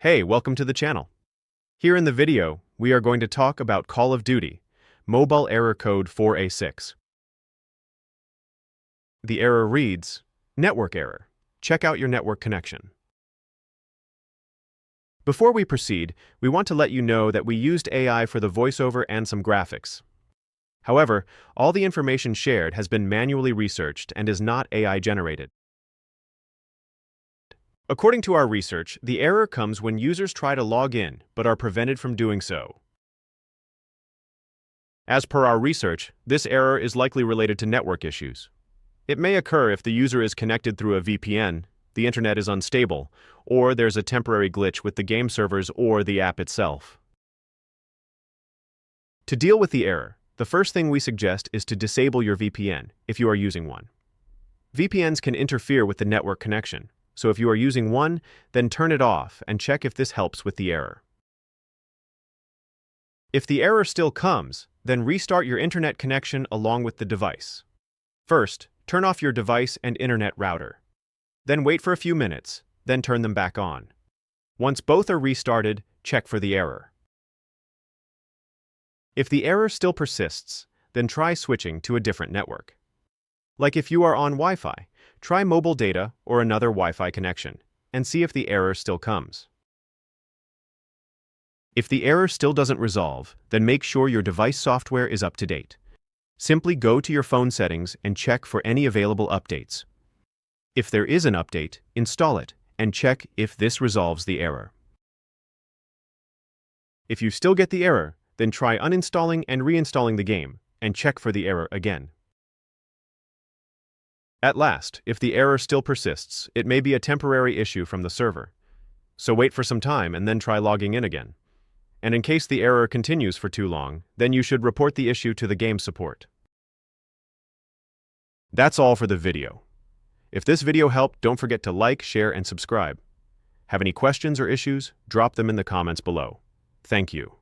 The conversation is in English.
Hey, welcome to the channel. Here in the video, we are going to talk about Call of Duty, mobile error code 4A6. The error reads, network error. Check out your network connection. Before we proceed, we want to let you know that we used AI for the voiceover and some graphics. However, all the information shared has been manually researched and is not AI generated. According to our research, the error comes when users try to log in but are prevented from doing so. As per our research, this error is likely related to network issues. It may occur if the user is connected through a VPN, the internet is unstable, or there's a temporary glitch with the game servers or the app itself. To deal with the error, the first thing we suggest is to disable your VPN if you are using one. VPNs can interfere with the network connection, so if you are using one, then turn it off and check if this helps with the error. If the error still comes, then restart your internet connection along with the device. First, turn off your device and internet router. Then wait for a few minutes, then turn them back on. Once both are restarted, check for the error. If the error still persists, then try switching to a different network. Like if you are on Wi-Fi, try mobile data or another Wi-Fi connection, and see if the error still comes. If the error still doesn't resolve, then make sure your device software is up to date. Simply go to your phone settings and check for any available updates. If there is an update, install it and check if this resolves the error. If you still get the error, then try uninstalling and reinstalling the game and check for the error again. At last, if the error still persists, it may be a temporary issue from the server. So wait for some time and then try logging in again. And in case the error continues for too long, then you should report the issue to the game support. That's all for the video. If this video helped, don't forget to like, share, and subscribe. Have any questions or issues? Drop them in the comments below. Thank you.